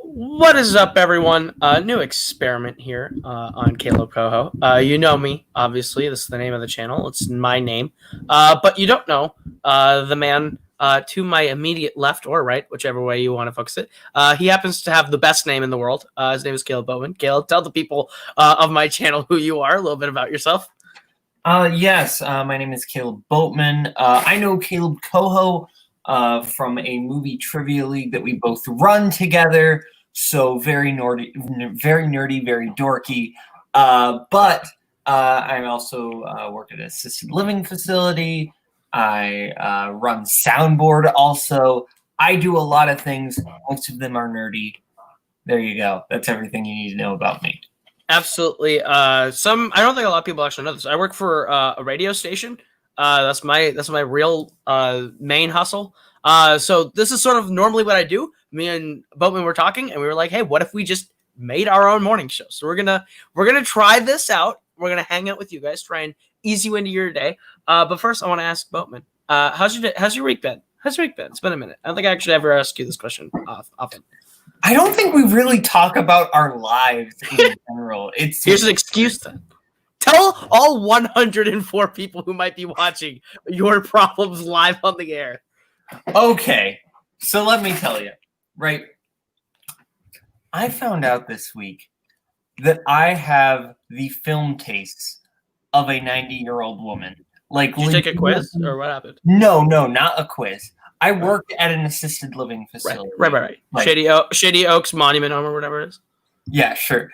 What is up, everyone? New experiment here on Kaleb Koho. You know me, obviously. This is the name of the channel. It's my name. But you don't know the man to my immediate left or right, whichever way you want to focus it. He happens to have the best name in the world. His name is Kaleb Boatman. Kaleb, tell the people of my channel who you are, a little bit about yourself. Yes, my name is Kaleb Boatman. I know Kaleb Koho from a movie trivia league that we both run together. So very nerdy, very dorky. But I also work at an assisted living facility. I run soundboard also. I do a lot of things. Most of them are nerdy. There you go. That's everything you need to know about me. Absolutely. I don't think a lot of people actually know this. I work for a radio station. That's my real main hustle. So this is sort of normally what I do. Me and Boatman were talking, and we were like, "Hey, what if we just made our own morning show?" So we're gonna try this out. We're gonna hang out with you guys, try and ease you into your day. But first, I want to ask Boatman, how's your week been? How's your week been? It's been a minute. I don't think I actually ever asked you this question often. I don't think we really talk about our lives in general. Here's an excuse then. Tell all 104 people who might be watching your problems live on the air. Okay, so let me tell you, right? I found out this week that I have the film tastes of a 90-year-old woman. Like, did you take a quiz or what happened? No, not a quiz. I worked at an assisted living facility. Right. Like, Shady Oaks Monument Home or whatever it is. Yeah, sure.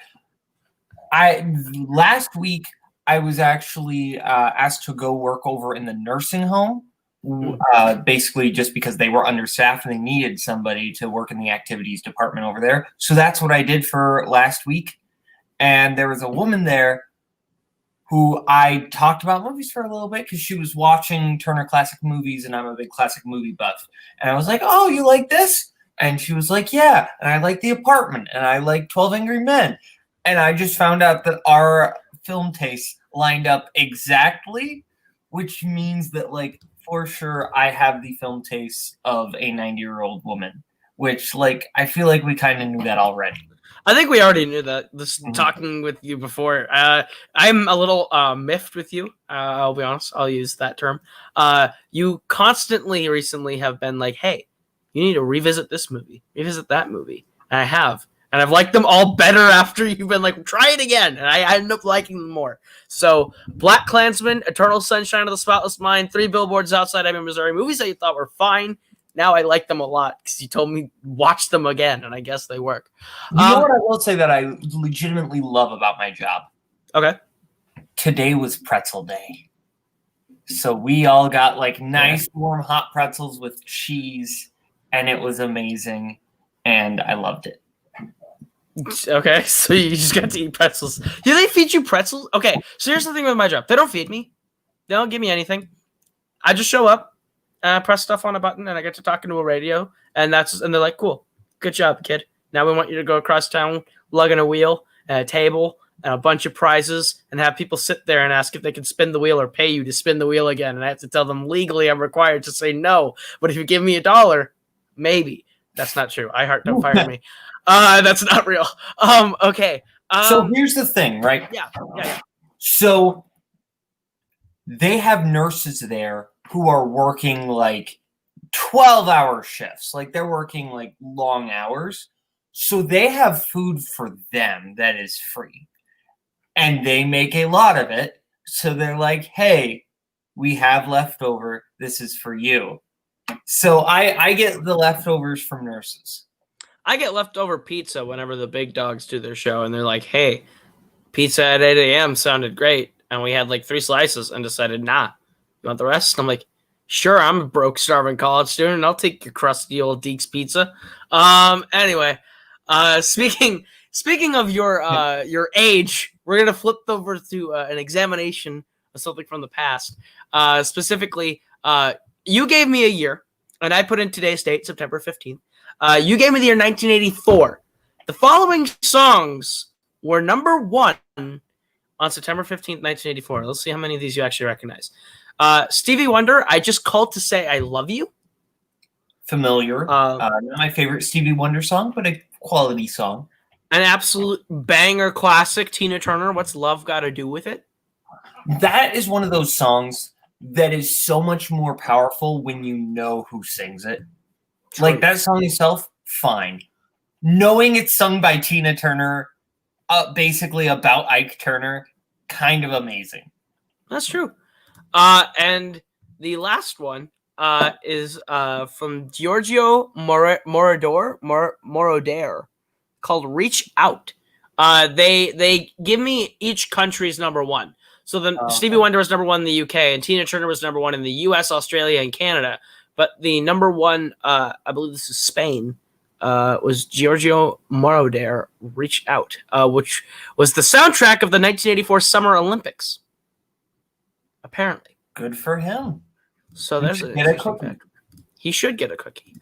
Last week I was actually asked to go work over in the nursing home, basically just because they were understaffed and they needed somebody to work in the activities department over there. So that's what I did for last week. And there was a woman there who I talked about movies for a little bit because she was watching Turner Classic Movies, and I'm a big classic movie buff. And I was like, "Oh, you like this?" And she was like, "Yeah." And I like The Apartment, and I like 12 Angry Men. And I just found out that our film tastes lined up exactly, which means that, like, for sure, I have the film tastes of a 90-year-old woman, which, like, I feel like we kind of knew that already. I think we already knew that. Talking with you before, I'm a little miffed with you. I'll be honest. I'll use that term. You constantly recently have been like, "Hey, you need to revisit this movie, revisit that movie," and I have, and I've liked them all better after you've been like, "Try it again," and I end up liking them more. So, Black Klansman, Eternal Sunshine of the Spotless Mind, Three Billboards Outside Ebbing, Missouri, movies that you thought were fine. Now I like them a lot because you told me watch them again, and I guess they work. You know what I will say that I legitimately love about my job? Okay. Today was pretzel day. So we all got like nice warm hot pretzels with cheese, and it was amazing, and I loved it. Okay, so you just got to eat pretzels. Do they feed you pretzels? Okay, so here's the thing with my job. They don't feed me. They don't give me anything. I just show up. Press stuff on a button, and I get to talk into a radio, and they're like, "Cool, good job, kid. Now we want you to go across town, lugging a wheel and a table and a bunch of prizes, and have people sit there and ask if they can spin the wheel or pay you to spin the wheel again." And I have to tell them legally I'm required to say no, but if you give me $1, maybe. That's not true. iHeart don't fire me. That's not real. Okay. So here's the thing, right? Yeah. So they have nurses there who are working like 12-hour shifts. Like they're working like long hours. So they have food for them that is free. And they make a lot of it. So they're like, "Hey, we have leftover. This is for you." So I get the leftovers from nurses. I get leftover pizza whenever the big dogs do their show, and they're like, "Hey, pizza at 8 a.m. sounded great." And we had like 3 slices and decided, "Nah, you want the rest?" And I'm like, "Sure, I'm a broke, starving college student. I'll take your crusty old Deke's pizza." Anyway, speaking of your age, we're gonna flip over to an examination of something from the past. Specifically, you gave me a year, and I put in today's date, September 15th. You gave me the year 1984. The following songs were number 1 on September 15th, 1984. Let's see how many of these you actually recognize. Stevie Wonder, I Just Called to Say I Love You. Familiar. Not my favorite Stevie Wonder song, but a quality song. An absolute banger classic, Tina Turner, What's Love Got to Do with It? That is one of those songs that is so much more powerful when you know who sings it. True. Like, that song itself, fine. Knowing it's sung by Tina Turner, basically about Ike Turner, kind of amazing. That's true. And the last one is from Giorgio Moroder, called Reach Out. They give me each country's number one. So Stevie Wonder was number one in the UK, and Tina Turner was number one in the US, Australia, and Canada. But the number one, I believe this is Spain, was Giorgio Moroder, Reach Out, which was the soundtrack of the 1984 Summer Olympics. Apparently. Good for him. So there's a cookie. He should get a cookie.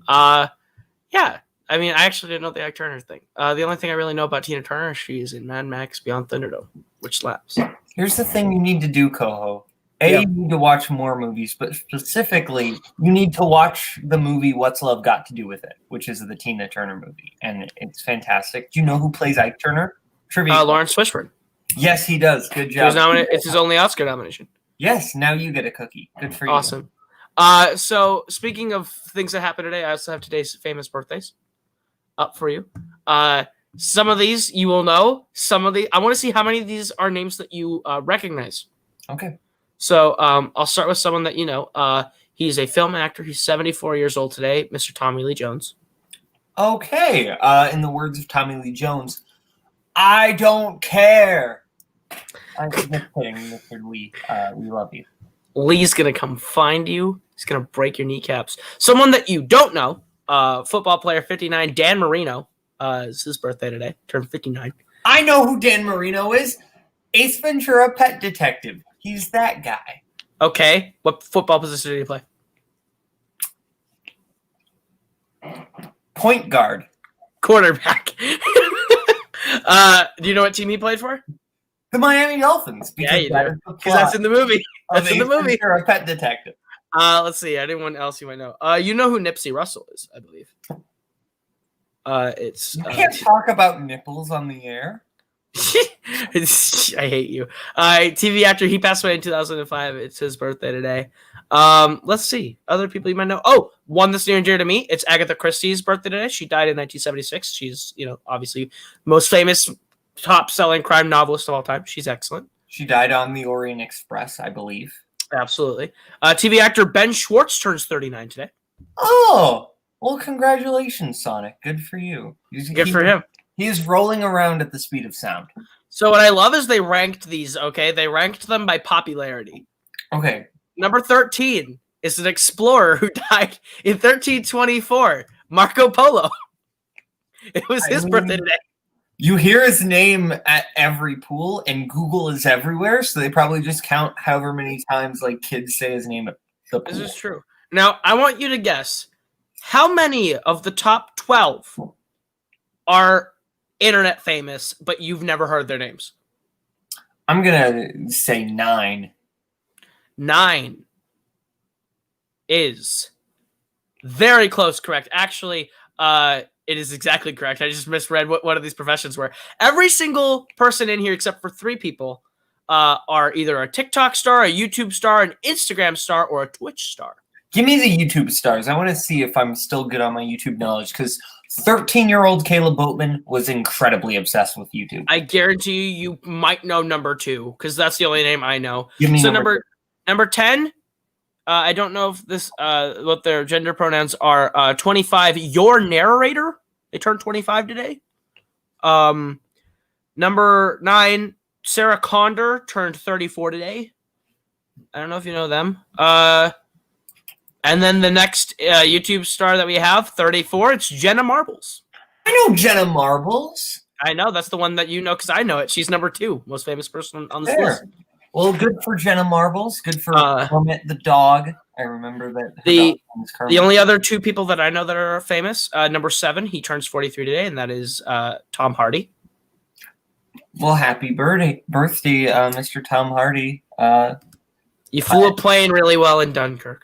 Yeah. I mean, I actually didn't know the Ike Turner thing. The only thing I really know about Tina Turner is she's in Mad Max Beyond Thunderdome, which slaps. Here's the thing you need to do, Koho. You need to watch more movies, but specifically, you need to watch the movie What's Love Got to Do with It, which is the Tina Turner movie, and it's fantastic. Do you know who plays Ike Turner? Trivia. Lawrence Fishburne. Yes, he does. Good job. He was nominated. It's his only Oscar nomination. Yes, now you get a cookie. Good for you. Awesome. So speaking of things that happened today, I also have today's famous birthdays up for you. Some of these you will know. Some of the I want to see how many of these are names that you recognize. Okay. So I'll start with someone that you know. He's a film actor. He's 74 years old today, Mr. Tommy Lee Jones. Okay. In the words of Tommy Lee Jones, I don't care. I'm just kidding, Mr. Lee. We love you. Lee's going to come find you. He's going to break your kneecaps. Someone that you don't know, football player 59, Dan Marino. It's his birthday today. Turned 59. I know who Dan Marino is. Ace Ventura Pet Detective. He's that guy. Okay. What football position did he play? Point guard. Quarterback. Do you know what team he played for? The Miami Dolphins. Yeah, you do. Because that's in the movie. That's in the movie. You're a pet detective. Let's see. Anyone else you might know? You know who Nipsey Russell is, I believe. You can't talk about nipples on the air. I hate you. TV actor. He passed away in 2005. It's his birthday today. Let's see. Other people you might know. Oh, one that's near and dear to me. It's Agatha Christie's birthday today. She died in 1976. She's, obviously most famous, top-selling crime novelist of all time. She's excellent. She died on the Orient Express, I believe. Absolutely. TV actor Ben Schwartz turns 39 today. Oh, well, congratulations, Sonic. Good for you. Good for him. He's rolling around at the speed of sound. So what I love is they ranked these, okay? They ranked them by popularity. Okay. Number 13 is an explorer who died in 1324, Marco Polo. It was his birthday today. You hear his name at every pool, and Google is everywhere, so they probably just count however many times like kids say his name at the pool. This is true. Now, I want you to guess how many of the top 12 are internet famous, but you've never heard their names. I'm going to say 9. 9 is very close correct. Actually, it is exactly correct. I just misread what one of these professions were. Every single person in here, except for 3 people, are either a TikTok star, a YouTube star, an Instagram star, or a Twitch star. Give me the YouTube stars. I want to see if I'm still good on my YouTube knowledge, because 13-year-old Kaleb Boatman was incredibly obsessed with YouTube. I guarantee you might know number 2, because that's the only name I know. Give me so number 10, I don't know if this what their gender pronouns are. 25, your narrator. They turned 25 today. Number 9, Sarah Condor turned 34 today. I don't know if you know them. And then the next YouTube star that we have, 34, it's Jenna Marbles. I know Jenna Marbles. I know. That's the one that you know because I know it. She's number 2, most famous person on this list. Well, good for Jenna Marbles. Good for Kermit the dog. I remember that. The only other 2 people that I know that are famous, number 7, he turns 43 today, and that is Tom Hardy. Well, happy birthday, Mr. Tom Hardy. You flew a plane really well in Dunkirk.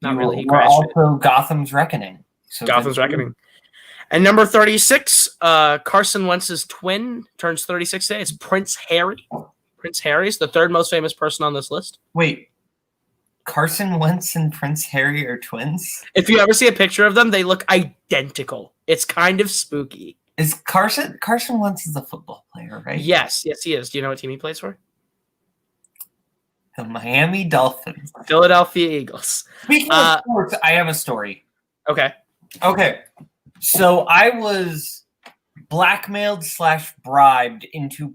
Not really. He we're crashed also Gotham's Reckoning. So Gotham's Reckoning. And number 36, Carson Wentz's twin turns 36 today. It's Prince Harry. Prince Harry's the third most famous person on this list. Wait, Carson Wentz and Prince Harry are twins? If you ever see a picture of them, they look identical. It's kind of spooky. Is Carson Wentz is a football player, right? Yes, he is. Do you know what team he plays for? The Miami Dolphins. Philadelphia Eagles. Speaking of sports, I have a story. Okay. So I was blackmailed / bribed into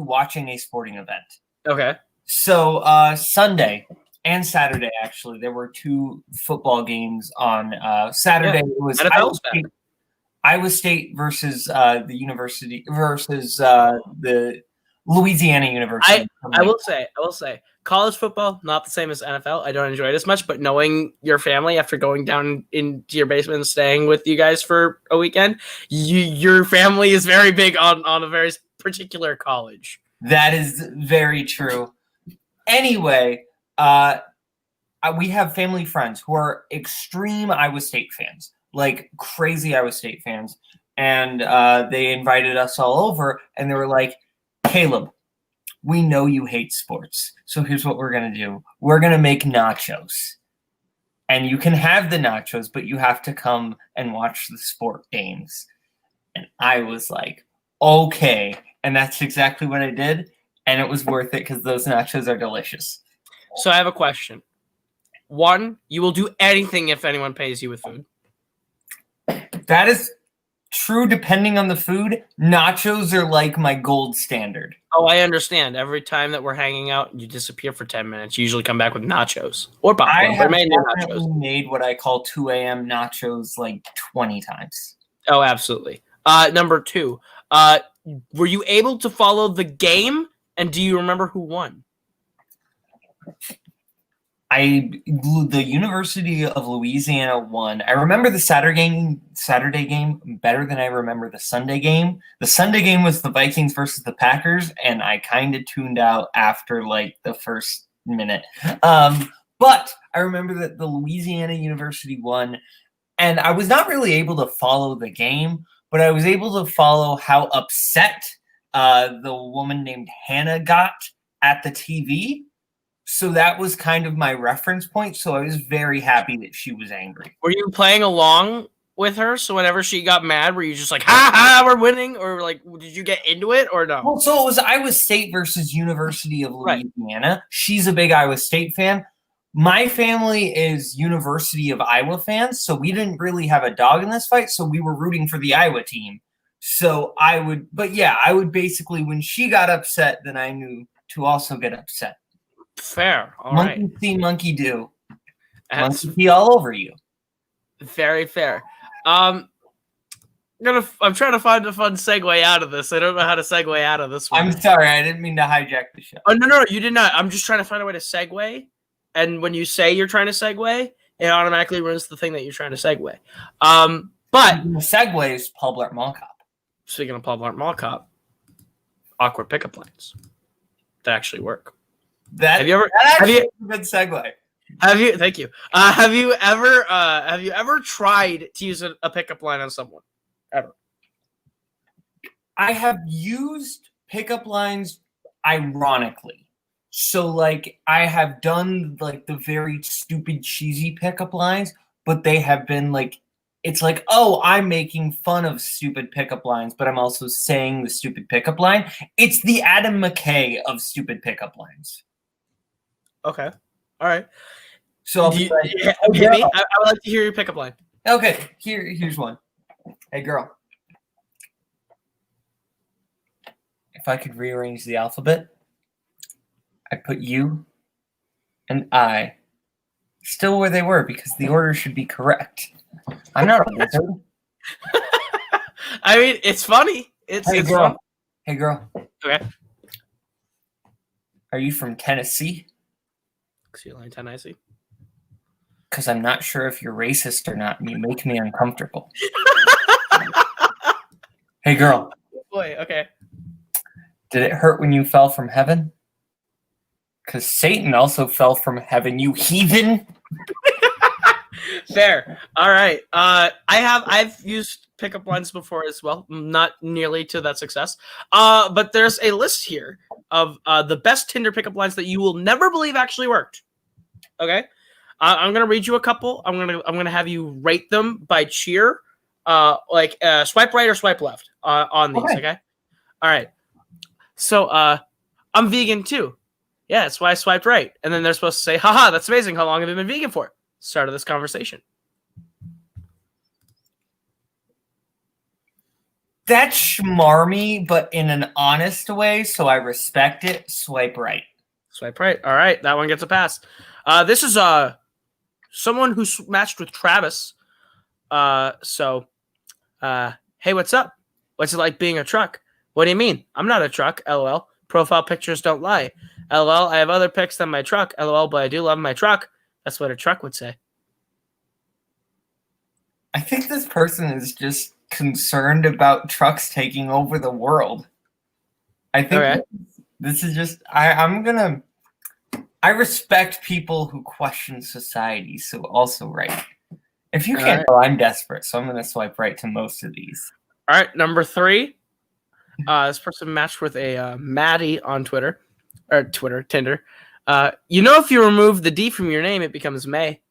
watching a sporting event. Okay. So Sunday and Saturday, actually, there were 2 football games on Saturday. It was Iowa State versus the University versus the Louisiana University. I will say, college football not the same as NFL. I don't enjoy it as much, but knowing your family after going down into your basement and staying with you guys for a weekend, your family is very big on a very particular college. That is very true. Anyway, we have family friends who are extreme Iowa State fans, like crazy Iowa State fans, and they invited us all over, and they were like, Kaleb, we know you hate sports, so here's what we're going to do. We're going to make nachos. And you can have the nachos, but you have to come and watch the sport games. And I was like, okay. And that's exactly what I did. And it was worth it because those nachos are delicious. So I have a question. 1, you will do anything if anyone pays you with food. That is true depending on the food. Nachos are like my gold standard. Oh, I understand. Every time that we're hanging out, you disappear for 10 minutes. You usually come back with nachos or popcorn. I have made what I call 2 a.m. nachos like 20 times. Oh, absolutely. Number 2, were you able to follow the game, and do you remember who won? The University of Louisiana won. I remember the Saturday game better than I remember the Sunday game. The Sunday game was the Vikings versus the Packers, and I kind of tuned out after like the first minute. But I remember that the Louisiana University won, and I was not really able to follow the game, but I was able to follow how upset the woman named Hannah got at the TV. So that was kind of my reference point. So I was very happy that she was angry. Were you playing along with her? So whenever she got mad, were you just like, ha ha, we're winning? Or like, did you get into it or no? Well, so it was Iowa State versus University of Louisiana. Right. She's a big Iowa State fan. My family is University of Iowa fans. So we didn't really have a dog in this fight. So we were rooting for the Iowa team. So I would basically, when she got upset, then I knew to also get upset. Fair. All monkey right. See, monkey do. Monkey see all over you. Very fair. I'm trying to find a fun segue out of this. I don't know how to segue out of this one. I'm sorry, I didn't mean to hijack the show. Oh no, you did not. I'm just trying to find a way to segue. And when you say you're trying to segue, it automatically ruins the thing that you're trying to segue. But the segue is Paul Blart Mall Cop. Speaking of Paul Blart Mall Cop, awkward pickup lines that actually work. Have you a good segue. Thank you. Have you ever tried to use a pickup line on someone? Ever? I have used pickup lines ironically. So like I have done like the very stupid cheesy pickup lines, but they have been like, it's like, oh, I'm making fun of stupid pickup lines, but I'm also saying the stupid pickup line. It's the Adam McKay of stupid pickup lines. Okay. All right. So I would like to hear your pickup line. Okay. Here's one. Hey, girl. If I could rearrange the alphabet, I'd put you and I still where they were because the order should be correct. I'm not a wizard. I mean, it's funny. It's girl. Fun. Hey, girl. Okay. Are you from Tennessee? Tennessee. Because I'm not sure if you're racist or not, and you make me uncomfortable. Hey, girl. Boy, okay. Did it hurt when you fell from heaven? Because Satan also fell from heaven, you heathen. Fair. All right. I've used pickup lines before as well, not nearly to that success. But there's a list here of the best Tinder pickup lines that you will never believe actually worked. Okay. I'm gonna read you a couple. I'm gonna have you rate them by cheer, swipe right or swipe left on these. Okay. All right. So I'm vegan too. Yeah, that's why I swiped right. And then they're supposed to say, haha, that's amazing. How long have you been vegan for? Start of this conversation. That's schmarmy, but in an honest way, so I respect it. Swipe right. Swipe right. All right, that one gets a pass. This is someone who matched with Travis. Hey, what's up? What's it like being a truck? What do you mean? I'm not a truck, LOL. Profile pictures don't lie. LOL, I have other pics than my truck. LOL, but I do love my truck. That's what a truck would say. I think this person is just concerned about trucks taking over the world. I think this is just I respect people who question society, so also right. If you can't tell, I'm desperate, so I'm gonna swipe right to most of these. All right, number 3. This person matched with a Maddie on Tinder. If you remove the D from your name, it becomes May.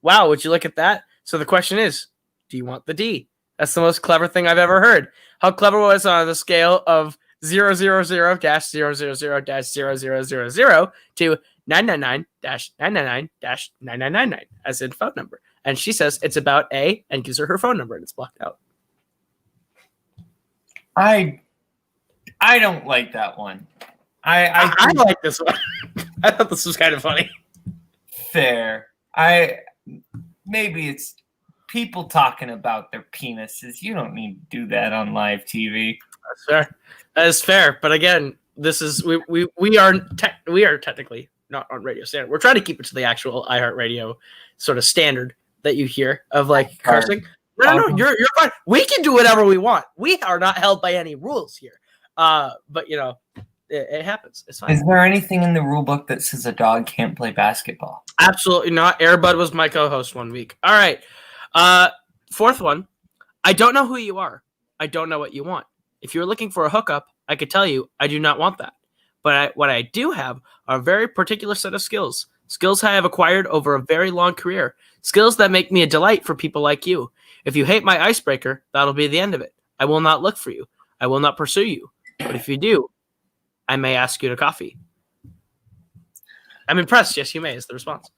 Wow, would you look at that? So the question is, do you want the D? That's the most clever thing I've ever heard. How clever was it on the scale of 000-000-0000 to 999-999-9999 as in phone number? And she says it's about A and gives her her phone number and it's blocked out. I don't like that one. I like this one. I thought this was kind of funny. Fair. Maybe it's people talking about their penises. You don't need to do that on live TV. That's fair. That is fair. But again, this is we are technically not on radio standard. We're trying to keep it to the actual iHeartRadio sort of standard that you hear of like cursing. No, you're fine. We can do whatever we want. We are not held by any rules here. But it happens. It's fine. Is there anything in the rule book that says a dog can't play basketball? Absolutely not. Airbud was my co-host one week. All right. 4th one. I don't know who you are. I don't know what you want. If you're looking for a hookup, I could tell you I do not want that. But what I do have are a very particular set of skills. Skills I have acquired over a very long career. Skills that make me a delight for people like you. If you hate my icebreaker, that'll be the end of it. I will not look for you. I will not pursue you. But if you do, I may ask you to coffee. I'm impressed. Yes, you may is the response.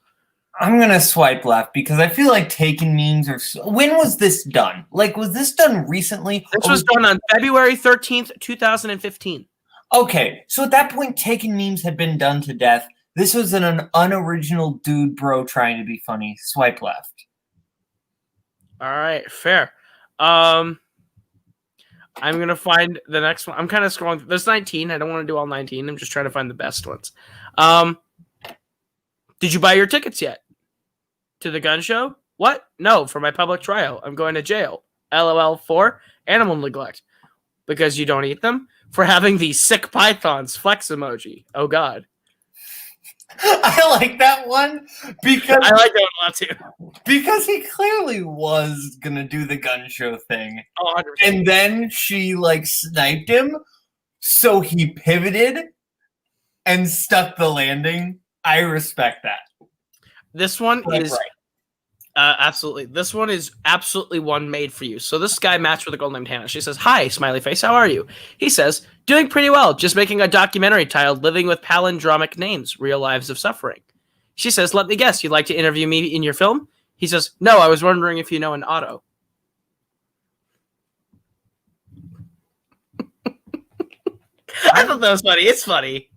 I'm going to swipe left because I feel like taken memes are... When was this done? Like, was this done recently? This was done on February 13th, 2015. Okay, so at that point, taken memes had been done to death. This was an unoriginal dude bro trying to be funny. Swipe left. All right, fair. I'm going to find the next one. I'm kind of scrolling. There's 19. I don't want to do all 19. I'm just trying to find the best ones. Did you buy your tickets yet? To the gun show? What? No, for my public trial. I'm going to jail. LOL for animal neglect. Because you don't eat them? For having the sick pythons flex emoji. Oh, God. I like that one because I like that one a lot too. Because he clearly was gonna do the gun show thing. Oh, 100%. And then she like sniped him, so he pivoted and stuck the landing. I respect that. This one is right. Absolutely. This one is absolutely one made for you. So this guy matched with a girl named Hannah. She says, "Hi, smiley face. How are you?" He says, "Doing pretty well. Just making a documentary titled Living with Palindromic Names, Real Lives of Suffering." She says, "Let me guess. You'd like to interview me in your film?" He says, "No, I was wondering if you know an auto." I thought that was funny. It's funny.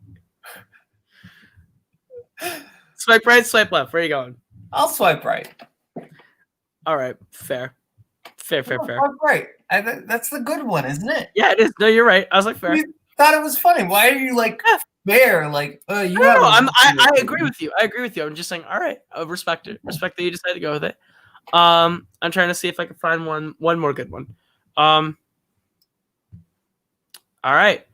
Swipe right, swipe left. Where are you going? I'll swipe right. All right, fair. Fair. Swipe right. That's the good one, isn't it? Yeah, it is. No, you're right. I was like, fair. You thought it was funny. Why are you like fair? Like, you no, I agree with you. I agree with you. I'm just saying, all right, I respect it. Respect that you decided to go with it. I'm trying to see if I can find one more good one. All right.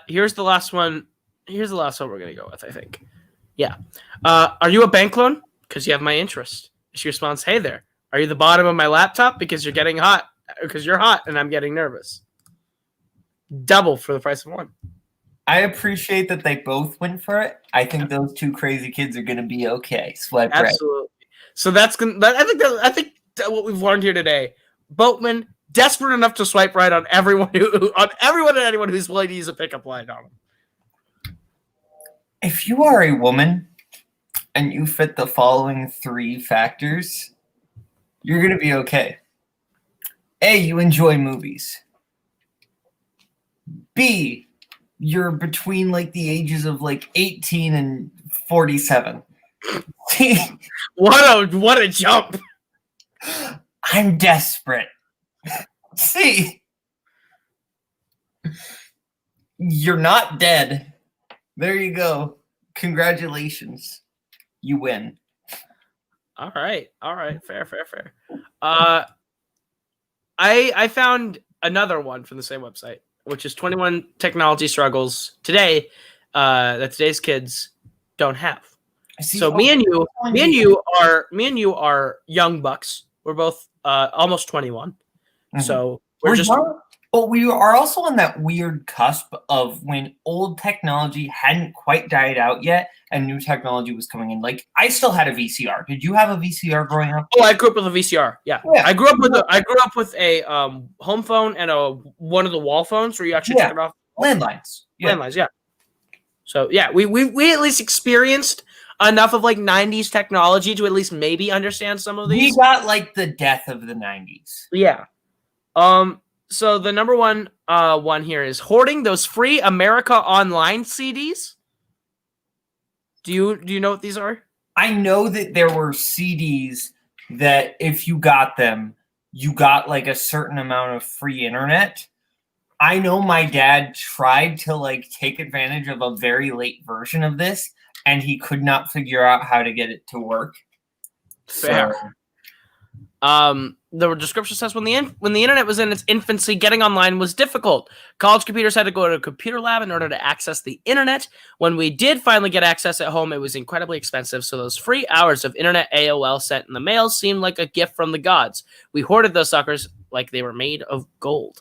Here's the last one. Here's the last one we're gonna go with, I think. Yeah. Are you a bank loan? Because you have my interest. She responds, "Hey there, are you the bottom of my laptop? Because you're getting hot. Because you're hot and I'm getting nervous." Double for the price of one. I appreciate that they both went for it. I think those two crazy kids are going to be okay. Swipe right. Absolutely. So that's gonna. I think what we've learned here today. Boatman desperate enough to swipe right on everyone and anyone who's willing to use a pickup line on them. If you are a woman and you fit the following 3 factors, you're going to be okay. A, you enjoy movies. B, you're between like the ages of like 18 and 47. What a jump. I'm desperate. C, you're not dead. There you go. Congratulations. You win. All right. Fair. I found another one from the same website, which is 21 technology struggles today that today's kids don't have. So me and you are young bucks. We're both almost 21. Mm-hmm. So but we are also on that weird cusp of when old technology hadn't quite died out yet and new technology was coming in. Like, I still had a VCR. Did you have a VCR growing up? Oh, I grew up with a VCR. Yeah. I grew up with a home phone and one of the wall phones where you actually took it off. Landlines. Landlines, yeah. So yeah, we at least experienced enough of like 90s technology to at least maybe understand some of these. We got like the death of the 90s. Yeah. So the number one here is hoarding those free America Online CDs. Do you know what these are? I know that there were CDs that if you got them, you got like a certain amount of free internet. I know my dad tried to like take advantage of a very late version of this, and he could not figure out how to get it to work. Fair. The description says when the internet was in its infancy, getting online was difficult. College computers had to go to a computer lab in order to access the internet. When we did finally get access at home, it was incredibly expensive. So those free hours of internet AOL sent in the mail seemed like a gift from the gods. We hoarded those suckers like they were made of gold.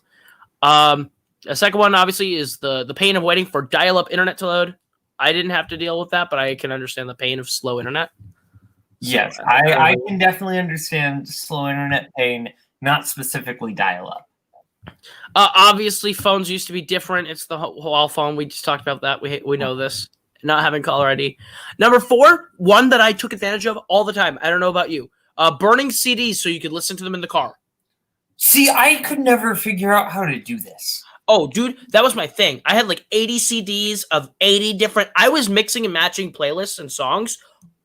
A second one, obviously, is the pain of waiting for dial-up internet to load. I didn't have to deal with that, but I can understand the pain of slow internet. Yes, I can definitely understand slow internet pain, not specifically dial-up. Obviously, phones used to be different. It's the wall phone. We just talked about that. We know this. Not having caller ID. Number 4, one that I took advantage of all the time. I don't know about you. Burning CDs so you could listen to them in the car. See, I could never figure out how to do this. Oh, dude, that was my thing. I had like 80 CDs of 80 different... I was mixing and matching playlists and songs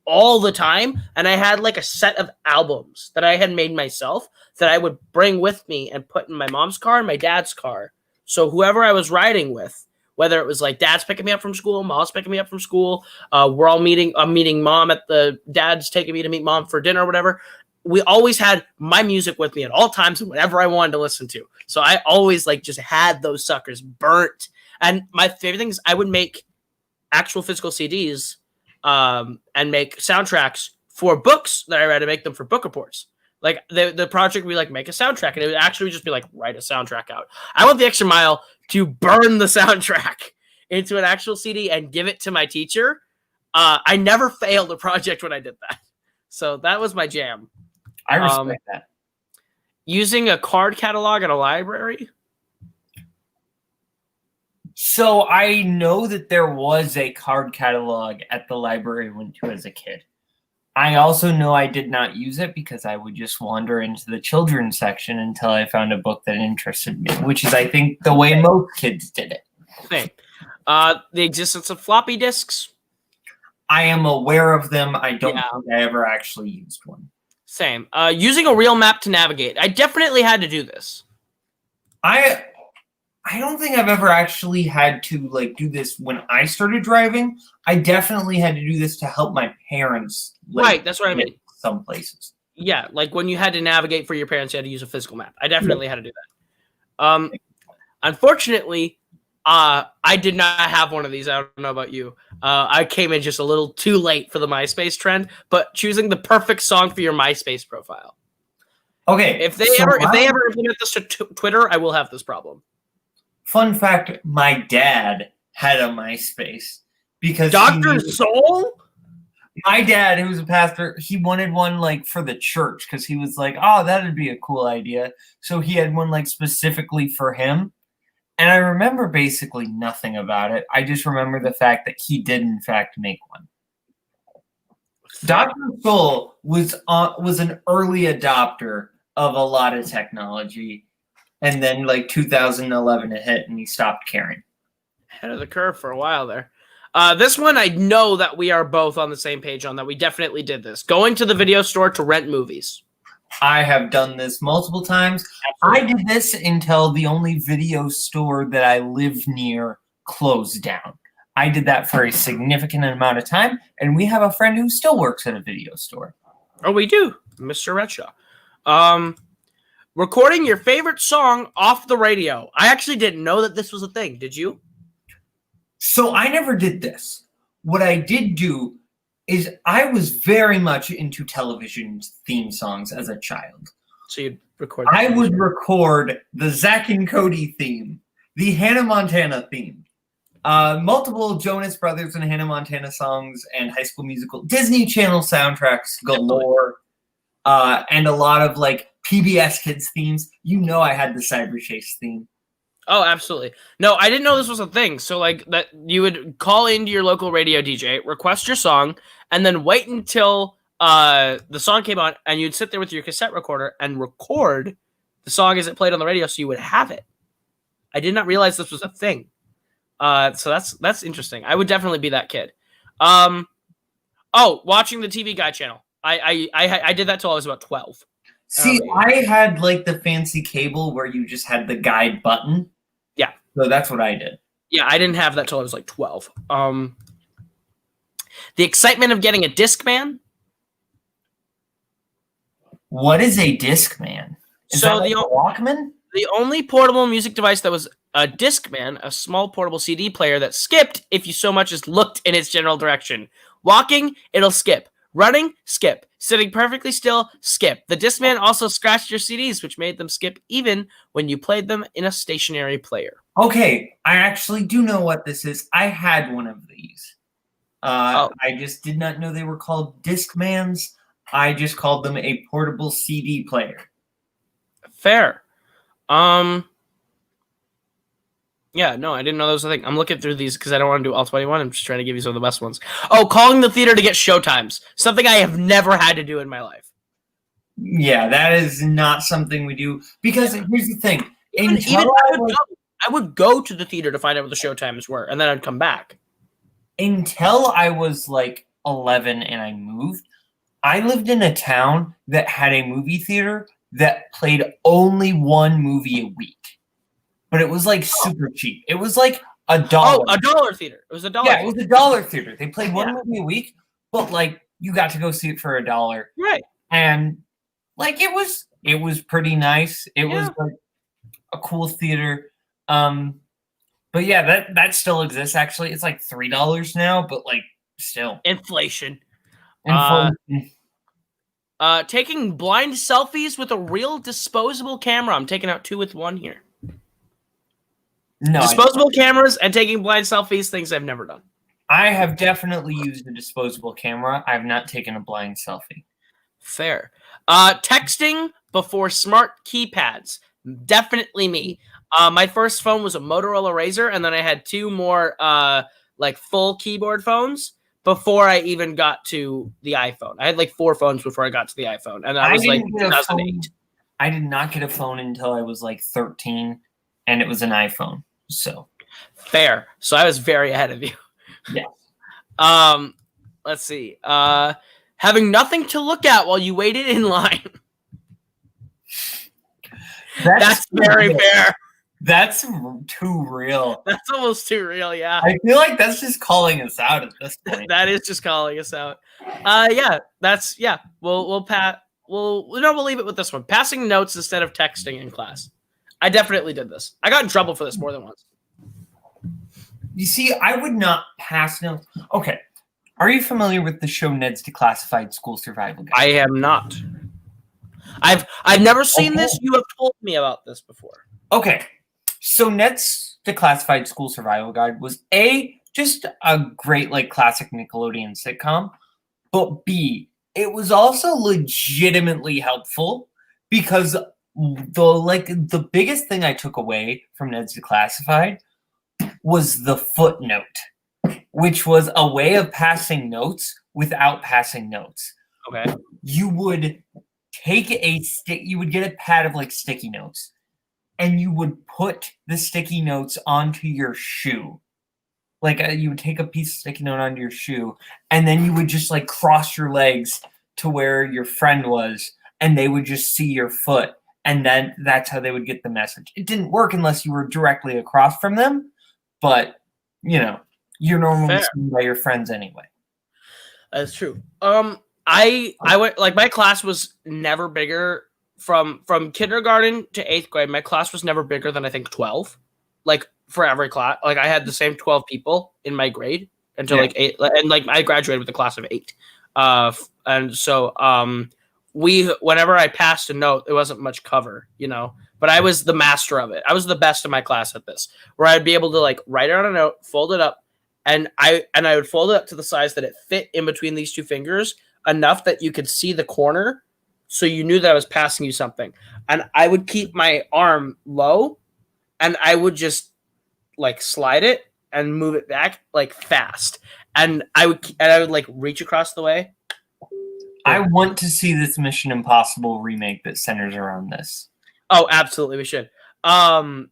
all the time, and I had like a set of albums that I had made myself that I would bring with me and put in my mom's car and my dad's car. So whoever I was riding with, whether it was like dad's picking me up from school, mom's picking me up from school, I'm meeting mom at dad's taking me to meet mom for dinner or whatever. We always had my music with me at all times and whatever I wanted to listen to. So I always like just had those suckers burnt. And my favorite thing is I would make actual physical CDs and make soundtracks for books that I read, to make them for book reports. Like the project would be like make a soundtrack, and it would actually just be like write a soundtrack out. I went the extra mile to burn the soundtrack into an actual CD and give it to my teacher. I never failed a project when I did that. So that was my jam. I respect that. Using a card catalog at a library. So I know that there was a card catalog at the library I went to as a kid. I also know I did not use it because I would just wander into the children's section until I found a book that interested me, which is, I think, the way most kids did it. Same. The existence of floppy disks. I am aware of them. I don't think I ever actually used one. Same. Using a real map to navigate. I definitely had to do this. I don't think I've ever actually had to like do this when I started driving. I definitely had to do this to help my parents. Right, that's what I mean. Some places. Yeah, like when you had to navigate for your parents, you had to use a physical map. I definitely had to do that. Unfortunately, I did not have one of these. I don't know about you. I came in just a little too late for the MySpace trend, but choosing the perfect song for your MySpace profile. Okay. If they ever implement this to Twitter, I will have this problem. Fun fact: my dad had a MySpace because Dr. Soul. My dad, who was a pastor, he wanted one like for the church because he was like, "Oh, that'd be a cool idea." So he had one like specifically for him. And I remember basically nothing about it. I just remember the fact that he did, in fact, make one. Dr. Soul was an early adopter of a lot of technology, and then like 2011 it hit, and he stopped caring. Ahead of the curve for a while there. This one, I know that we are both on the same page on that. We definitely did this. Going to the video store to rent movies. I have done this multiple times. Absolutely. I did this until the only video store that I live near closed down. I did that for a significant amount of time, and we have a friend who still works at a video store. Oh, we do, Mr. Redshaw. Recording your favorite song off the radio. I actually didn't know that this was a thing. Did you? So I never did this. What I did do is I was very much into television theme songs as a child. So you'd record. I would record the Zack and Cody theme, the Hannah Montana theme, multiple Jonas Brothers and Hannah Montana songs, and High School Musical, Disney Channel soundtracks galore, and a lot of like PBS Kids themes. You know, I had the Cyber Chase theme. Oh, absolutely. No, I didn't know this was a thing. So like that you would call into your local radio DJ, request your song, and then wait until the song came on, and you'd sit there with your cassette recorder and record the song as it played on the radio so you would have it. I did not realize this was a thing. So that's interesting. I would definitely be that kid. Watching the TV Guide channel. I did that till I was about 12. See, I had like the fancy cable where you just had the guide button. Yeah. So that's what I did. Yeah, I didn't have that till I was like 12. The excitement of getting a Discman. What is a Discman? Is so that like a Walkman? The only portable music device that was a Discman, a small portable CD player that skipped if you so much as looked in its general direction. Walking, it'll skip. Running, skip. Sitting perfectly still, skip. The Discman also scratched your CDs, which made them skip even when you played them in a stationary player. Okay, I actually do know what this is. I had one of these. I just did not know they were called Discmans. I just called them a portable CD player. Fair. Yeah, no, I didn't know that was a thing. I'm looking through these because I don't want to do all 21. I'm just trying to give you some of the best ones. Oh, calling the theater to get showtimes. Something I have never had to do in my life. Yeah, that is not something we do. Because here's the thing. I would go to the theater to find out what the showtimes were, and then I'd come back. Until I was like 11 and I moved, I lived in a town that had a movie theater that played only one movie a week. But it was like super cheap. It was like $1. Oh, $1 theater. It was $1. Yeah, it was $1 theater. They played one movie a week, but like you got to go see it for $1. Right. And like it was pretty nice. It was like a cool theater. But yeah, that still exists actually. It's like $3 now, but like still. Inflation. Inflation. Taking blind selfies with a real disposable camera. I'm taking out 2 with 1 here. No, disposable cameras and taking blind selfies, things I've never done. I have definitely used a disposable camera. I have not taken a blind selfie. Fair. Texting before smart keypads. Definitely me. My first phone was a Motorola Razr, and then I had 2 more like full keyboard phones before I even got to the iPhone. I had like 4 phones before I got to the iPhone, and that was like 2008. I did not get a phone until I was like 13, and it was an iPhone. So fair. So I was very ahead of you. Yeah. Let's see. Having nothing to look at while you waited in line. That's very fair. That's too real. That's almost too real, yeah. I feel like that's just calling us out at this point. That is just calling us out. We'll leave it with this one. Passing notes instead of texting in class. I definitely did this. I got in trouble for this more than once. You see, I would not pass notes. Okay. Are you familiar with the show Ned's Declassified School Survival Guide? I am not. I've never seen this. You have told me about this before. Okay. So Ned's Declassified School Survival Guide was just a great like classic Nickelodeon sitcom, but B, it was also legitimately helpful because the biggest thing I took away from Ned's Declassified was the footnote, which was a way of passing notes without passing notes. Okay. You would take you would get a pad of like sticky notes, and you would put the sticky notes onto your shoe. Like you would take a piece of sticky note onto your shoe, and then you would just like cross your legs to where your friend was, and they would just see your foot, and then that's how they would get the message. It didn't work unless you were directly across from them, but you're normally seen by your friends anyway. That's true. I went like my class was never bigger from kindergarten to 8th grade. My class was never bigger than I think 12. Like for every class, like I had the same 12 people in my grade until like 8, and like I graduated with a class of 8. And so whenever I passed a note, it wasn't much cover, but I was the master of it. I was the best in my class at this, where I'd be able to like write it on a note, fold it up, and I would fold it up to the size that it fit in between these two fingers enough that you could see the corner, so you knew that I was passing you something. And I would keep my arm low, and I would just like slide it and move it back like fast, and I would like reach across the way. I want to see this Mission Impossible remake that centers around this. Oh, absolutely, we should. I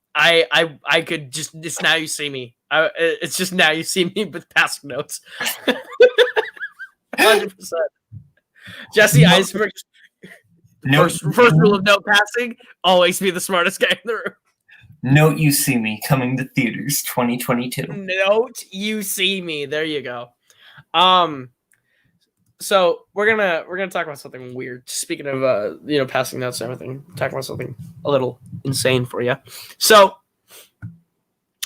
could just now you see me. It's just now you see me with passing notes. 100%. Jesse Eisenberg. First rule of note passing: always be the smartest guy in the room. Note you see me coming to theaters 2022. Note you see me. There you go. So we're gonna talk about something weird. Speaking of passing notes and everything, talking about something a little insane for you. So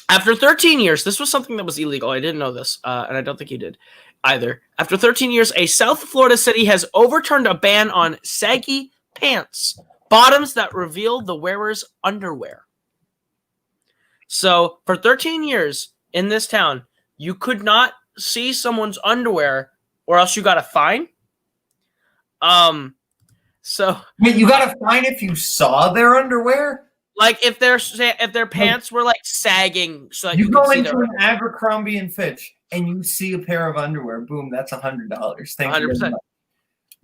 after 13 years, this was something that was illegal. I didn't know this, and I don't think you did either. After 13 years, a South Florida city has overturned a ban on saggy pants, bottoms that reveal the wearer's underwear. So for 13 years in this town, you could not see someone's underwear, or else you got a fine. So wait, you got a fine if you saw their underwear? Like if their pants were like sagging, so that you go could into see an Abercrombie and Fitch and you see a pair of underwear, boom, that's $100. Thank 100%. You very much.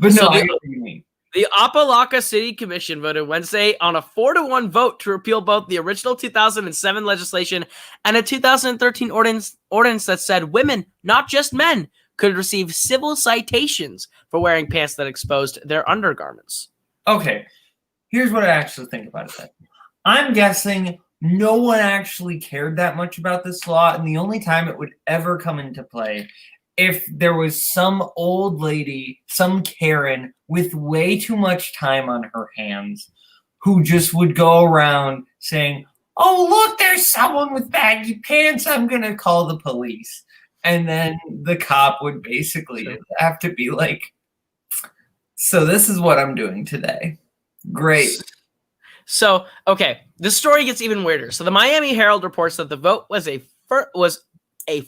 But no, I know what you mean. The Opa-locka City Commission voted Wednesday on a 4-1 vote to repeal both the original 2007 legislation and a 2013 ordinance that said women, not just men, could receive civil citations for wearing pants that exposed their undergarments. Okay, here's what I actually think about it. I'm guessing no one actually cared that much about this law, and the only time it would ever come into play if there was some old lady, some Karen with way too much time on her hands who just would go around saying, "Oh, look, there's someone with baggy pants. I'm going to call the police." And then the cop would basically have to be like, "So this is what I'm doing today." Great. So, okay, this story gets even weirder. So the Miami Herald reports that the vote was a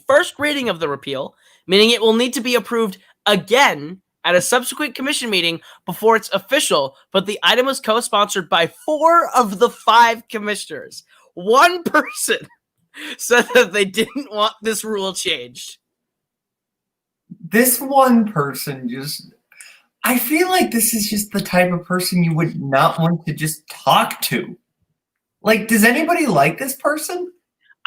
first reading of the repeal, meaning it will need to be approved again at a subsequent commission meeting before it's official, but the item was co-sponsored by 4 of the 5 commissioners. One person said that they didn't want this rule changed. This one person I feel like this is just the type of person you would not want to just talk to. Like, does anybody like this person?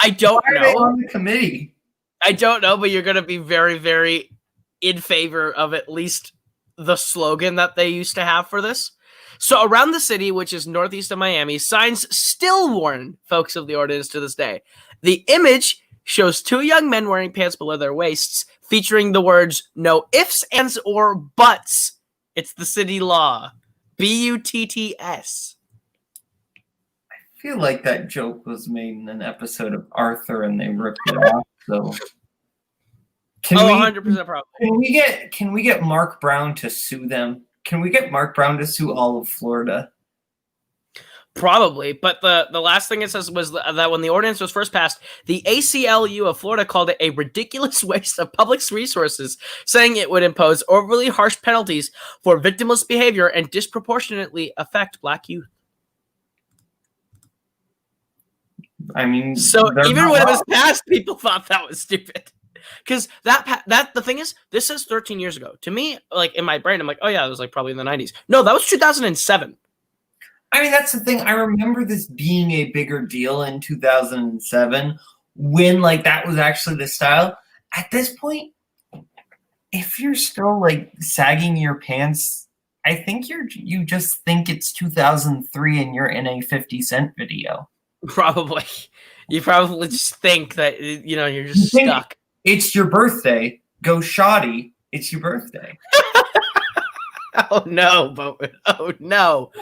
I don't know. Why are they on the committee? I don't know, but you're going to be very, very in favor of at least the slogan that they used to have for this. So around the city, which is northeast of Miami, signs still warn folks of the ordinance to this day. The image shows 2 young men wearing pants below their waists, featuring the words, "No ifs, ands, or buts. It's the city law. BUTTS." I feel like that joke was made in an episode of Arthur and they ripped it off. So Oh, 100% probably. can we get Mark Brown to sue them? Can we get Mark Brown to sue all of Florida? Probably, but the last thing it says was that when the ordinance was first passed, the ACLU of Florida called it a ridiculous waste of public resources, saying it would impose overly harsh penalties for victimless behavior and disproportionately affect Black youth. I mean, so even when it was passed, people thought that was stupid. Because that the thing is, this says 13 years ago. To me, like in my brain, I'm like, oh yeah, it was like probably in the 90s. No, that was 2007. I mean, that's the thing. I remember this being a bigger deal in 2007 when like that was actually the style. At this point, if you're still like sagging your pants, I think you just think it's 2003 and you're in a 50 Cent video. Probably. You probably just think that, you know, you're just stuck. It's your birthday. Go shoddy. It's your birthday. Oh no, Boatman. Oh no.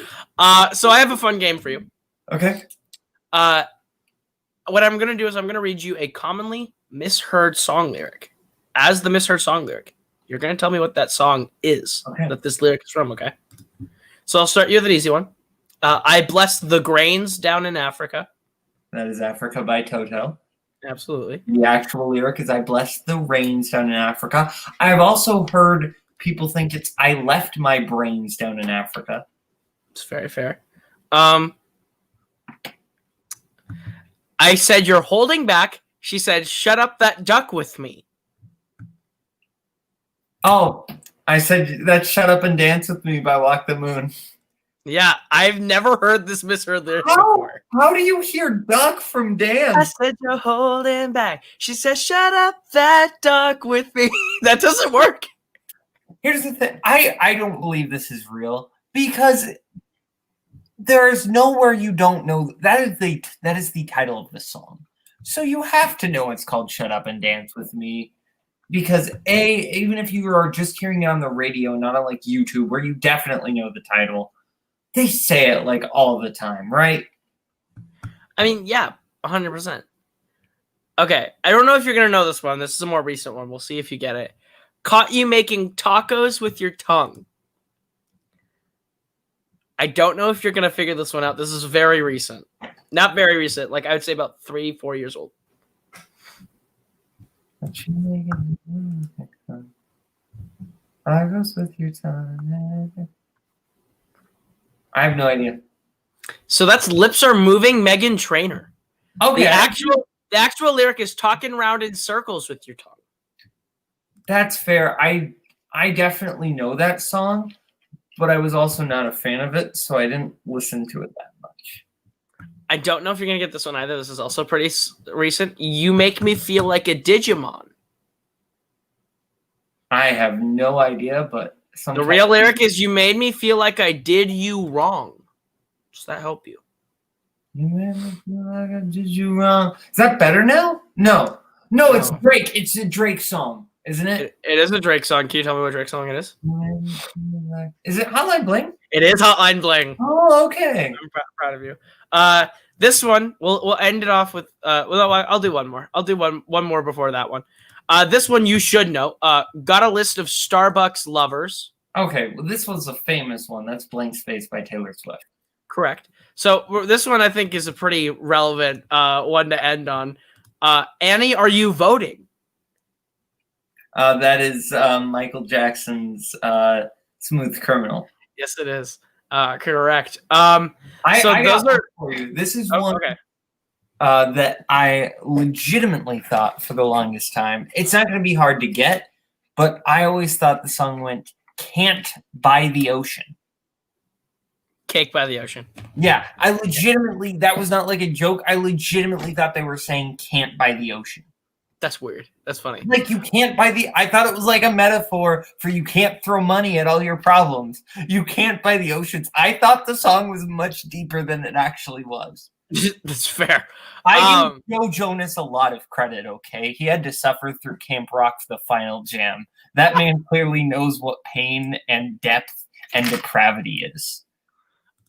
So I have a fun game for you. Okay. What I'm gonna do is I'm gonna read you a commonly misheard song lyric. As the misheard song lyric, you're gonna tell me what that song is that this lyric is from, okay? So I'll start you with an easy one. I bless the grains down in Africa. That is Africa by Toto. Absolutely. The actual lyric is I bless the rains down in Africa. I've also heard people think it's I left my brains down in Africa. It's very fair. I said you're holding back. She said, shut up that duck with me. Oh, I said that shut up and dance with me by Walk the Moon. Yeah, I've never heard this misheard lyric before. How do you hear duck from dance? I said you're holding back. She said, shut up that duck with me. That doesn't work. Here's the thing. I don't believe this is real because there is nowhere you don't know. That is the title of the song. So you have to know it's called Shut Up and Dance with Me. Because even if you are just hearing it on the radio, not on like YouTube, where you definitely know the title, they say it like all the time, right? I mean, yeah, 100%. Okay, I don't know if you're going to know this one. This is a more recent one. We'll see if you get it. Caught you making tacos with your tongue. I don't know if you're going to figure this one out. This is very recent. Not very recent. Like, I would say about 3-4 years old. Tacos with your tongue. I have no idea. So that's Lips Are Moving, Meghan Trainor. Okay. The actual lyric is talking round in circles with your tongue. That's fair. I definitely know that song, but I was also not a fan of it, so I didn't listen to it that much. I don't know if you're going to get this one either. This is also pretty recent. You make me feel like a Digimon. I have no idea, but the real lyric is you made me feel like I did you wrong. Does that help you? You made me feel like I did you wrong. Is that better now? No, it's Drake. It's a Drake song, isn't it? It is a Drake song. Can you tell me what Drake song it is? Is it Hotline Bling? It is Hotline Bling. Oh, okay. I'm proud of you. This one, we'll end it off with. I'll do one more. I'll do one more before that one. This one you should know. Got a list of Starbucks lovers. Okay, well, this was a famous one. That's Blank Space by Taylor Swift. Correct. So this one I think is a pretty relevant one to end on. Annie, are you voting? That is Michael Jackson's Smooth Criminal. Yes, it is. Correct. This is one that I legitimately thought for the longest time. It's not going to be hard to get, but I always thought the song went Can't by the Ocean. Cake by the Ocean. Yeah, I legitimately, that was not like a joke. I legitimately thought they were saying Can't by the Ocean. That's weird. That's funny. Like you can't buy I thought it was like a metaphor for you can't throw money at all your problems. You can't buy the oceans. I thought the song was much deeper than it actually was. That's fair. I give Joe Jonas a lot of credit, okay? He had to suffer through Camp Rock for the final jam. That man clearly knows what pain and depth and depravity is.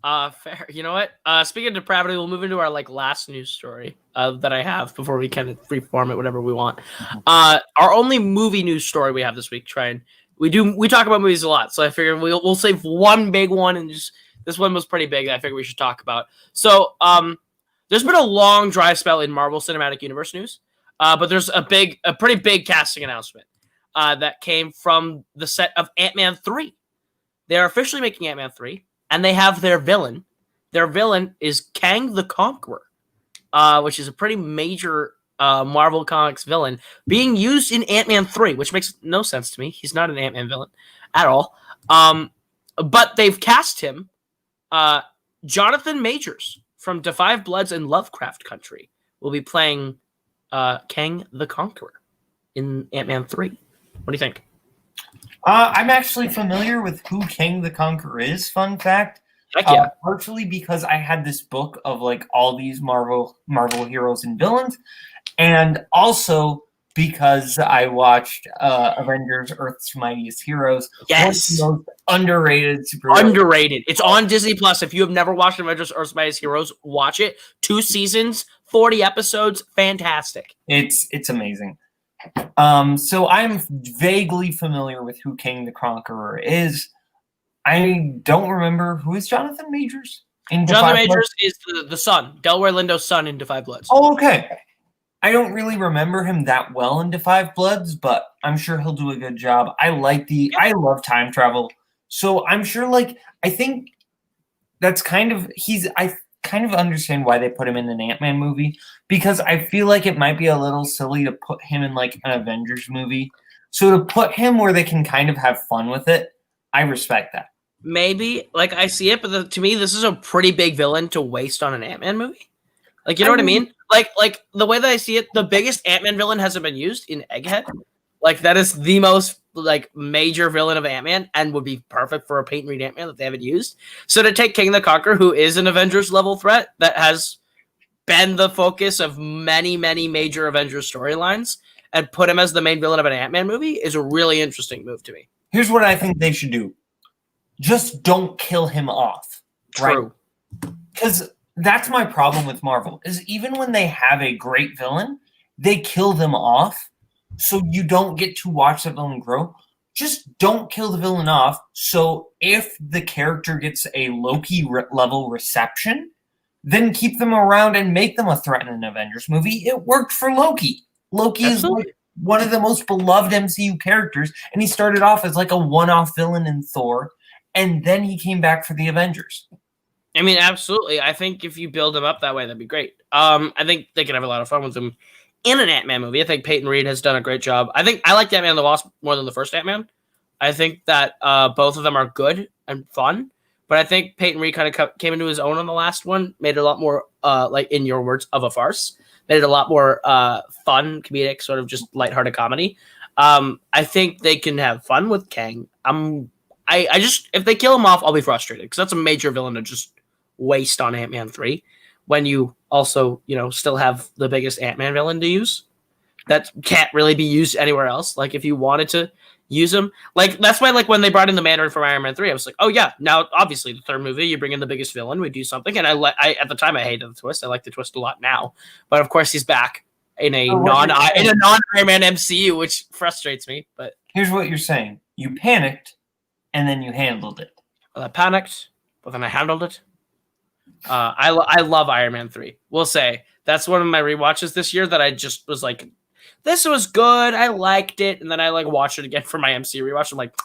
Fair. You know what? Speaking of depravity, we'll move into our last news story that I have before we kind of freeform it, whatever we want. Our only movie news story we have this week. We talk about movies a lot, so I figured we'll save one big one, and just this one was pretty big that I figured we should talk about. So, there's been a long dry spell in Marvel Cinematic Universe news, but there's a pretty big casting announcement that came from the set of Ant-Man 3. They are officially making Ant-Man 3. And they have their villain. Their villain is Kang the Conqueror, which is a pretty major Marvel Comics villain being used in Ant-Man 3, which makes no sense to me. He's not an Ant-Man villain at all. But they've cast him, Jonathan Majors from Da 5 Bloods and Lovecraft Country will be playing Kang the Conqueror in Ant-Man 3. What do you think? I'm actually familiar with who Kang the Conqueror is, fun fact. Heck yeah. Partially because I had this book of all these Marvel heroes and villains, and also because I watched Avengers Earth's Mightiest Heroes. Yes. One of the most underrated superheroes. Underrated. It's on Disney Plus. If you have never watched Avengers Earth's Mightiest Heroes, watch it. 2 seasons, 40 episodes, fantastic. It's amazing. So I'm vaguely familiar with who Kang the Conqueror is. I don't remember who is Jonathan Majors. Jonathan Majors is the son, Delroy Lindo's son in Da 5 Bloods. Oh, okay. I don't really remember him that well in Da 5 Bloods, but I'm sure he'll do a good job. I love time travel, so I'm sure. I think that's I kind of understand why they put him in an Ant-Man movie, because I feel like it might be a little silly to put him in an Avengers movie. So to put him where they can kind of have fun with it, I respect that. Maybe, I see it, but to me, this is a pretty big villain to waste on an Ant-Man movie. You know what I mean? Like the way that I see it, the biggest Ant-Man villain hasn't been used in Egghead. That is the most major villain of Ant-Man and would be perfect for a Peyton Reed Ant-Man that they haven't used. So to take Kang the Conqueror, who is an Avengers level threat that has been the focus of many, many major Avengers storylines, and put him as the main villain of an Ant-Man movie is a really interesting move to me. Here's what I think they should do. Just don't kill him off. True. Because that's my problem with Marvel, is even when they have a great villain, they kill them off. So you don't get to watch the villain grow. Just don't kill the villain off. So if the character gets a Loki level reception, then keep them around and make them a threat in an Avengers movie. It worked for Loki. Loki Absolutely. Is one of the most beloved MCU characters, and he started off as a one-off villain in Thor, and then he came back for the Avengers. I mean, absolutely. I think if you build him up that way, that'd be great. I think they can have a lot of fun with him in an Ant-Man movie. I think Peyton Reed has done a great job. I like Ant-Man and the Wasp more than the first Ant-Man. I think that both of them are good and fun, but I think Peyton Reed kind of came into his own on the last one, made it a lot more, in your words, of a farce. Made it a lot more fun, comedic, sort of just lighthearted comedy. I think they can have fun with Kang. I just, if they kill him off, I'll be frustrated, because that's a major villain to just waste on Ant-Man 3 when you also, still have the biggest Ant-Man villain to use that can't really be used anywhere else. If you wanted to use him, that's why, when they brought in the Mandarin from Iron Man 3, I was like, oh yeah, now obviously the third movie, you bring in the biggest villain, we do something. And I at the time I hated the twist. I like the twist a lot now, but of course he's back in a non-Iron Man MCU, which frustrates me. But here's what you're saying: you panicked, and then you handled it. Well, I panicked, but then I handled it. I love Iron Man 3. We'll say that's one of my rewatches this year that I just was like, this was good. I liked it. And then I watched it again for my MCU rewatch. I'm like,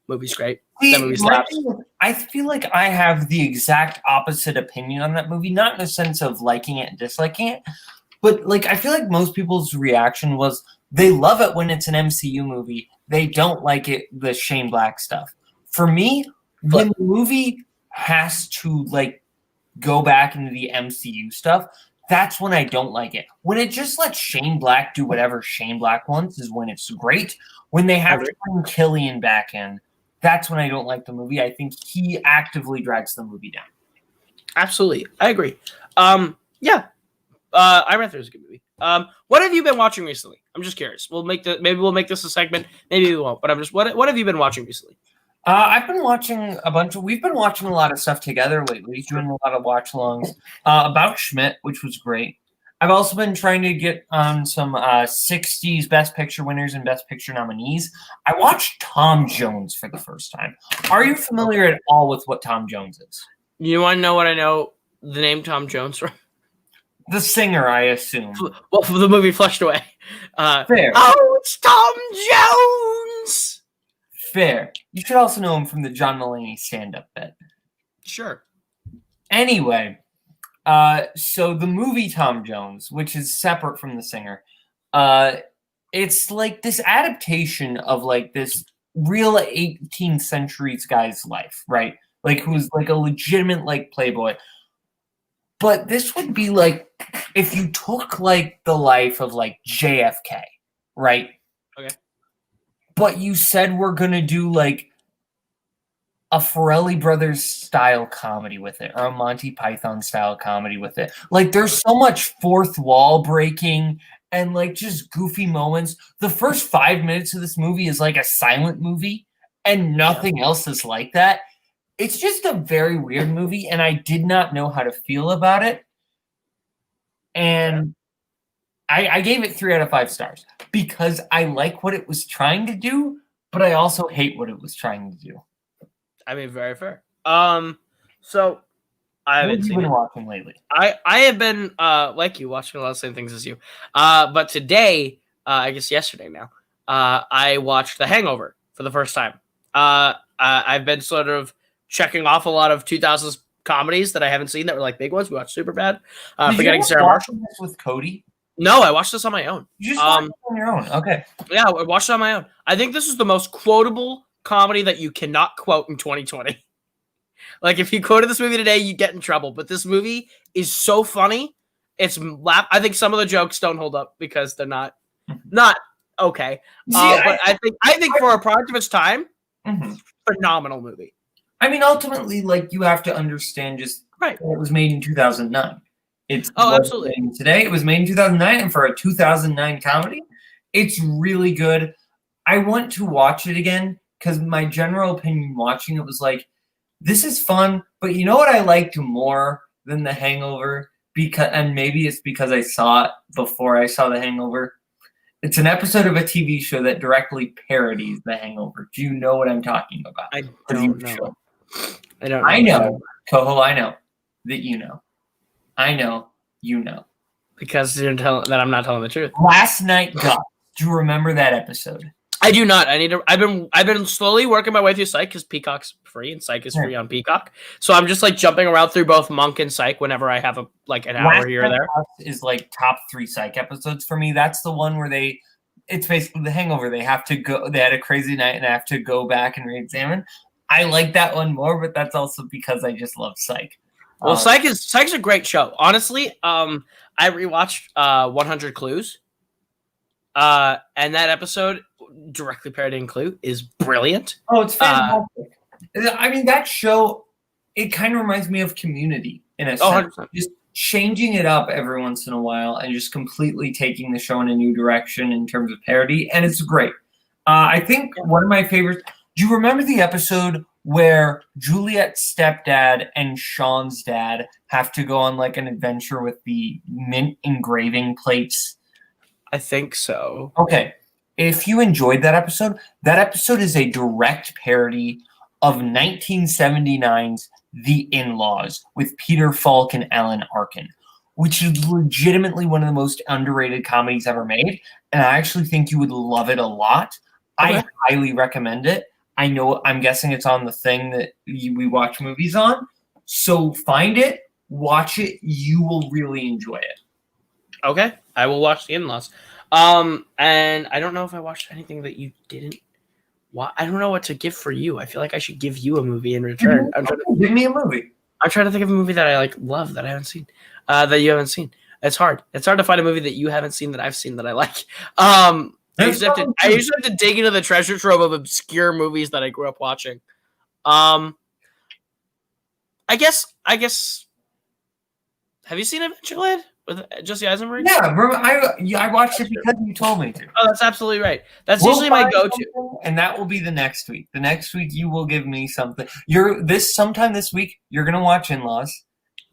movie's great. That movie slaps. I feel like I have the exact opposite opinion on that movie, not in the sense of liking it and disliking it, but I feel like most people's reaction was they love it when it's an MCU movie. They don't like it, the Shane Black stuff. For me, when the movie has to go back into the MCU stuff, that's when I don't like it. When it just lets Shane Black do whatever Shane Black wants is when it's great. When they have to bring Killian back in, that's when I don't like the movie. I think he actively drags the movie down. Absolutely. I agree. Yeah. Iron Man 3 is a good movie. What have you been watching recently? I'm just curious. Maybe we'll make this a segment. Maybe we won't. But I'm just what have you been watching recently? I've been watching we've been watching a lot of stuff together lately, doing a lot of watch alongs about Schmidt, which was great. I've also been trying to get on some 60s Best Picture winners and Best Picture nominees. I watched Tom Jones for the first time. Are you familiar at all with what Tom Jones is? You want to know what I know the name Tom Jones from? The singer, I assume. Well, for the movie Flushed Away. Fair. Oh, it's Tom Jones! Fair. You should also know him from the John Mulaney stand-up bit. Sure. Anyway, so the movie Tom Jones, which is separate from the singer, it's like this adaptation of like this real 18th century guy's life, right? Like who's like a legitimate like playboy. But this would be like if you took like the life of like JFK, right? Okay. But you said we're gonna do like a Farrelly Brothers style comedy with it, or a Monty Python style comedy with it. Like there's so much fourth wall breaking and like just goofy moments. The first 5 minutes of this movie is like a silent movie, and nothing else is like that. It's just a very weird movie, and I did not know how to feel about it. And I gave it 3 out of 5 stars because I like what it was trying to do, but I also hate what it was trying to do. I mean, very fair. So I haven't seen it. Watching lately. I have been like you, watching a lot of the same things as you. But today, I guess yesterday now, I watched The Hangover for the first time. I've been sort of checking off a lot of 2000s comedies that I haven't seen that were like big ones. We watched Superbad. Forgetting Sarah Marshall. This with Cody? No, I watched this on my own. You just watched it on your own. Okay. Yeah, I watched it on my own. I think this is the most quotable comedy that you cannot quote in 2020. Like if you quoted this movie today, you get in trouble. But this movie is so funny. I think some of the jokes don't hold up because they're not okay. But I think for a product of its time, phenomenal movie. I mean, ultimately, like you have to understand just right. It was made in 2009. It's absolutely. Today it was made in 2009, and for a 2009 comedy, it's really good. I want to watch it again because my general opinion watching it was like, this is fun, but you know what I liked more than The Hangover? And maybe it's because I saw it before I saw The Hangover. It's an episode of a TV show that directly parodies The Hangover. Do you know what I'm talking about? I don't know. I don't know. I know. Koho, I know that you know. I know you know. Because you're telling that I'm not telling the truth. Last Night God. Do you remember that episode? I do not. I've been slowly working my way through Psych because Peacock's free and Psych is free on Peacock. So I'm just like jumping around through both Monk and Psych whenever I have an hour here or there. Is like top 3 Psych episodes for me. That's the one where it's basically The Hangover. They have to go. They had a crazy night and have to go back and re-examine. I like that one more, but that's also because I just love Psych. Well, Psych's a great show. Honestly, I rewatched 100 Clues. And that episode, directly parodying Clue, is brilliant. Oh, it's fantastic. I mean, that show, it kind of reminds me of Community in a sense. 100%. Just changing it up every once in a while and just completely taking the show in a new direction in terms of parody, and it's great. I think one of my favorites, do you remember the episode where Juliet's stepdad and Sean's dad have to go on like an adventure with the mint engraving plates? I think so. Okay. If you enjoyed that episode is a direct parody of 1979's The In-Laws with Peter Falk and Alan Arkin, which is legitimately one of the most underrated comedies ever made. And I actually think you would love it a lot. Okay. I highly recommend it. I'm guessing it's on the thing that we watch movies on. So find it, watch it. You will really enjoy it. Okay. I will watch The In-Laws. And I don't know if I watched anything that you didn't watch. I don't know what to give for you. I feel like I should give you a movie in return. Give me a movie. I'm trying to think of a movie that I love that I haven't seen, that you haven't seen. It's hard. It's hard to find a movie that you haven't seen that I've seen that I like. I usually have to dig into the treasure trove of obscure movies that I grew up watching. I guess. Have you seen Adventureland? with Jesse Eisenberg? Yeah, bro, I watched it because you told me to. Oh, that's absolutely right. That's We'll usually my find go-to. something, and that will be the next week. The next week you will give me something. Sometime this week you're gonna watch In-Laws,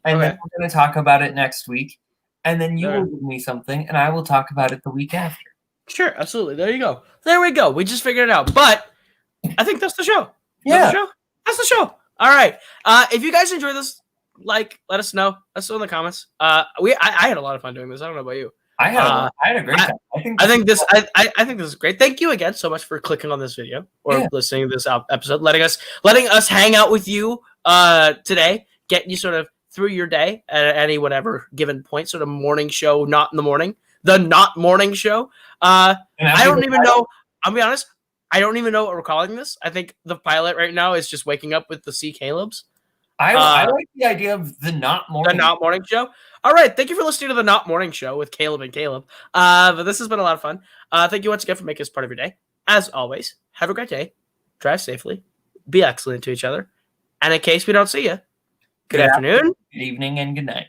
and then we're gonna talk about it next week, and then you will give me something, and I will talk about it the week after. Sure, absolutely. There you go. There we go. We just figured it out. But I think that's the show. Yeah. That's the show. All right. If you guys enjoyed this, let us know. Let us know in the comments. I had a lot of fun doing this. I don't know about you. I had a great time. I think this is great. Thank you again so much for clicking on this video or listening to this episode, letting us hang out with you today, getting you sort of through your day at any whatever given point, sort of morning show, not in the morning, the not morning show. I don't even know. I'll be honest. I don't even know what we're calling this. I think the pilot right now is just waking up with the C Kalebs. I like the idea of the not morning. The not morning show. All right. Thank you for listening to the not morning show with Kaleb and Kaleb. But this has been a lot of fun. Thank you once again for making this part of your day. As always, have a great day. Drive safely. Be excellent to each other. And in case we don't see you, good afternoon, good evening, and good night.